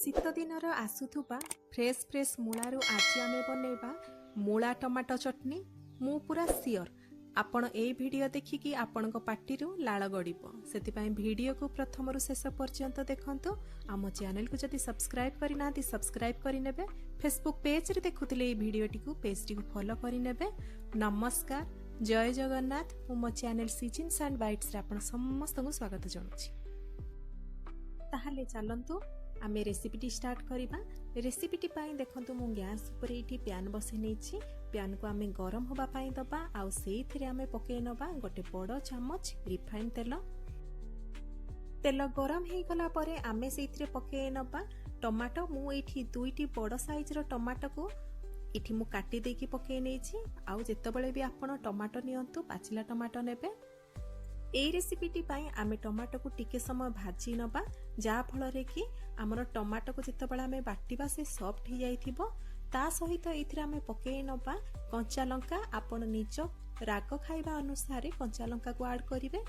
ଶୀତ ଦିନର ଆସୁଥିବା ଫ୍ରେଶ୍ ଫ୍ରେଶ୍ ମୂଳାରୁ ଆଜି ଆମେ ବନେଇବା ମୂଳା ଟମାଟୋ ଚଟନି। ମୁଁ ପୁରା ସିଓର ଆପଣ এই ଭିଡିଓ ଦେଖିକି ଆପଣଙ୍କ ପାଟିରୁ ଲାଳ ଗଡ଼ିବ। ସେଥିପାଇଁ ଭିଡିଓକୁ ପ୍ରଥମରୁ ଶେଷ ପର୍ଯ୍ୟନ୍ତ ଦେଖନ୍ତୁ। ଆମ ଚ୍ୟାନେଲକୁ ଯଦି ସବସ୍କ୍ରାଇବ୍ କରିନାହାନ୍ତି ସବସ୍କ୍ରାଇବ୍ କରିନେବେ। ଫେସବୁକ୍ ପେଜରେ ଦେଖୁଥିଲେ এই ଭିଡିଓଟିକୁ ପେଜଟିକୁ ଫଲୋ କରିନେବେ। ନମସ୍କାର, ଜୟ ଜଗନ୍ନାଥ। ମୁଁ ମୋ ଚ୍ୟାନେଲ ସିଜନ୍ସ ଆଣ୍ଡ ବାଇଟ୍ସରେ ଆପଣ ସମସ୍ତଙ୍କୁ ସ୍ୱାଗତ ଜଣାଉଛି। ତାହେଲେ ଚାଲନ୍ତୁ आमे रेसिपीटी स्टार्ट करिबा। रेसिपीटी पाई देखंतु मु गैस ऊपर एठी प्यान बसे नेछि। प्यान को आमे गरम होबा पाई दबा आउ सेइथिरे आमे पके नबा गोटे बड़ चामच रिफाइन तेल। तेल गरम हे गला परे आमे सेइथिरे पके नबा टमाटो। मु एठी दुईटी बड़ साइज रो टमाटो को एठी मु काटी देकी पके नेछि। आउ जेतबेले भी आपण टमाटो नियंतु पाचिला टमाटो नेबे। এই রেসিপিটি পাই আমি টমাটো টিকে সময় ভাজি নবা যা ফলরে কি আমার টমাটো যেতবে আমি বাটিবা সে সফট হয়ে যাইথিব। তা সহিত এইথিরে আমি পকাই নবা কঞ্চা লঙ্কা। আপন নিজ রাগ খাইবা অনুসারে কঞ্চা লঙ্কা को ऐड करिवे।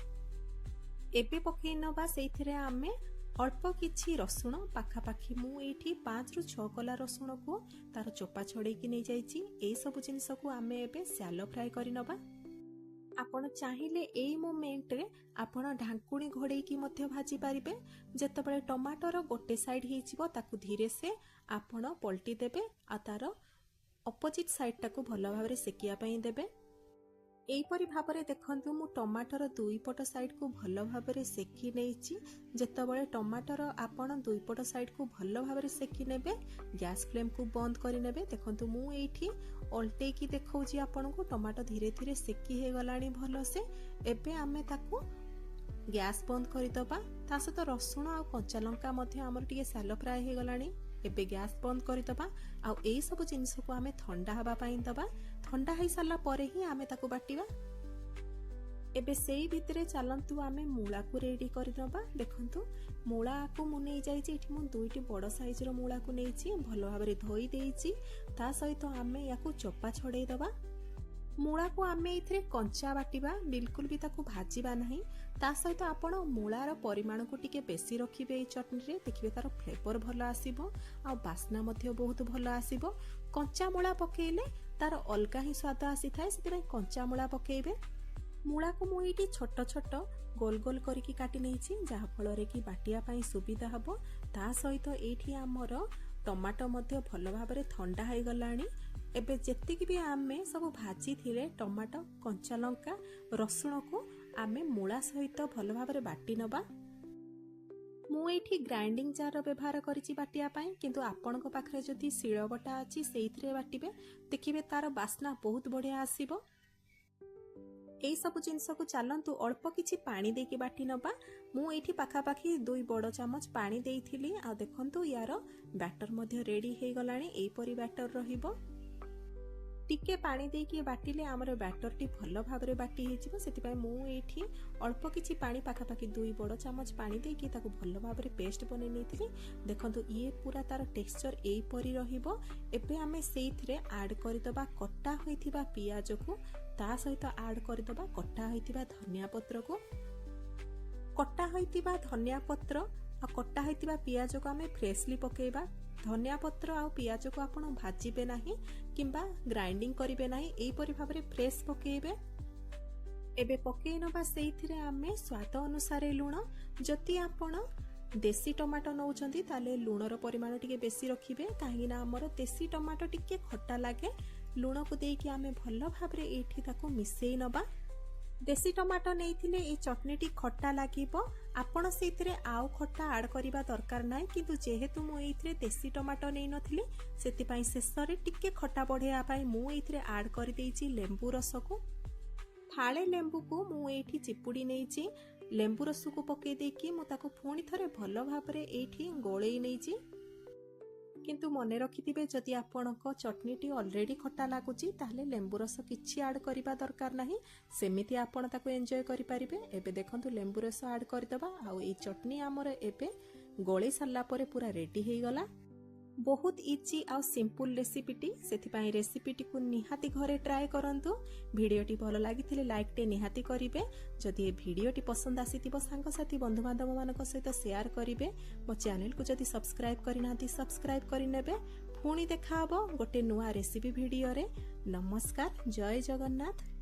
एबे पकाई नबा सेइथिरे आमे अल्प किछि रसुण पाखापाखी मु एठी 5 रु 6 कला रसुण को तार चोपा छड़ेकी नै जाइछि। एई सब जिनिस को आमे एबे शैलो फ्राई करि नबा। आपण चाहिए एई मोमेंट रे आपण ढांकुणी घोड़े की मध्य भाजी पारिबे। जेतबेले टमाटर गोटे साइड हेजिबो ताकू धीरे से आपण पलटी देबे आ तार अपोजिट साइड टाकू भलो भाबरे सेकिया पई देबे। एई परि भाबरे देखंतु मु टमाटर दुई पट साइड को भलो भाबरे सेकी नेछि। जेतबेले टमाटर आपण दुई पट साइड को भलो भाबरे सेकी नेबे गैस फ्लेम को बंद करि नेबे। देखंतु मु एठी ओल्टे की देखौछि आपण को टमाटो धीरे धीरे सेकी हे गलानी भलो से। एबे आमे ताकू गैस बंद करि दबा। ता सहित रसुण आ कच्चा लंका मध्ये हमर टिके सालो फ्राई हे गलानी। एबे गैस बंद करि दबा आ एई सब जिनिस को आमे ठंडा हबा पई दबा। ठंडा हे साला परे ही आमे ताकू बाटिबा। एबे सेई भितरे चलंतु आमे मूला को रेडी करि नबा। देखंतु मूला को मु नै जाइछि। एठी मु दुईटी बड़ साइज रो मूला को नैछि भलो भाबरे धोई देइछि। ता सहित आमे याकू चोपा छड़ेई दबा। मूला को आमे इथरे कंचा बाटिबा, बिल्कुल भी ताकू भाजीबा नहीं। ता सहित आपण मूलार परिमाण को टिके बेसी रखिबे। ए चटनी रे देखिबे तार फ्लेवर भलो आसीबो आ बास्ना मध्ये बहुत भलो आसीबो। कंचा मूला पकेइले तार अलगा ही स्वाद आसी थाए। सेति कंचा मूला पकेइबे। मूला को मु एठी छोट छोट गोल गोल करिकी काटी नेछि जहा फଳରେ कि बाटिया पई सुविधा हबो। ता सहित एठी हमर टमाटो मध्ये भलो भाबरे ठंडा हे गलानी। एबे जेतिक भी आमे सब भाजी थिले टमाटो कंचा लंका रसुण को आमे मूला सहित भलो भाबरे बाटी नबा। मु एठी ग्राइंडिंग जार व्यवहार करिछि बाटिया पई, किंतु आपनक पाखरे जदि शिळबटा अछि सेइथिरे बाटिबे देखिबे तार बास्ना बहुत बढ़िया आसीबो। एई सब जिनिस को चलंतु अल्प किछि पानी देकी बाटी नबा। मु एठी पाखापाखी 2 बड़ चामच पानी देइथिली। आ देखंतु यार बैटर मध्ये रेडी हे गलानी। एई परि बैटर रहिबो। टिके पानी देकी बाटिले हमर बैटर टी भलो भाबरे बाटी हेजिबो। सेति पय मु एठी अल्प किछि पानी पाखापाखी 2 बड़ चामच पानी देकी ताकू भलो भाबरे पेस्ट बनै नेथिली। देखंतु ये पूरा तार टेक्सचर एई परि रहिबो। एबे आमे सेइथिरे ऐड करि दबा कटा होइथिबा पियाज को। ता सहित ऐड करि दबा कटा होइथिबा धनिया पत्र को। कटा होइथिबा धनिया पत्र आ कटा होइथिबा पियाज को आमे फ्रेशली पकेइबा। धनिया पत्र आ पियाज को आपण भाजीबे नाही किंबा ग्राइंडिंग करिबे नाही। एई परि भाबरे फ्रेश पकेइबे। एबे पकेइ नबा सेइथिरे आमे स्वाद अनुसार लूण। जति आपण देसी टमाटो नौचंती ताले लूणर परिमाण टिके बेसी रखिबे। काहेकि ना हमर देसी टमाटो टिके खट्टा लागे। लूण को देकी आमे भलो भाबरे एठी ताको मिसेई नबा। देसी टमाटो नैथिले ए चटनीटी खट्टा लागिबो। आपण सेइथिरे आउ खट्टा ऐड करिबा दरकार नाही, किंतु जेहेतु मु एइथिरे देसी टमाटो नै नथिली सेति पई शेषरे टिके खट्टा बढ़ेया पई मु एइथिरे ऐड करि देइछि लेंबू रस को। फाळे लेंबू को मु एठी चिपुडी नैछि। लेंबू रस को पके देकी मु ताको पुणी थरे भलो भाबरे एठी गोळेई नैछि। किंतु मने रखिथिबे जदि आपणक चटनीटी ऑलरेडी खट्टा लागुची ताहले लेंबू रस किछि ऐड करिबा दरकार नाही। सेमिति आपण ताको एन्जॉय करि परिबे। एबे देखंतु लेंबू रस ऐड करि दबा। आ ए चटनी हमर एबे गोळे सल्ला परे पूरा रेडी हे गला। बहुत इजी आ सिंपल रेसिपीटी से रेसिपीटी को निहाती घरे ट्राए करंतु। वीडियोटी भल लगी लाइक टे निहाती करिवे। जदि ये वीडियोटी पसंद आसीथिबो सांगसाथी बंधु बांधव मानक सहित शेयर करिवे। मो चैनल को जदि सब्सक्राइब करिनाथि सब्सक्राइब करिनेबे। पुणी देखा हबो गोटे नुआ रेसिपी वीडियो रे। नमस्कार, जय जगन्नाथ।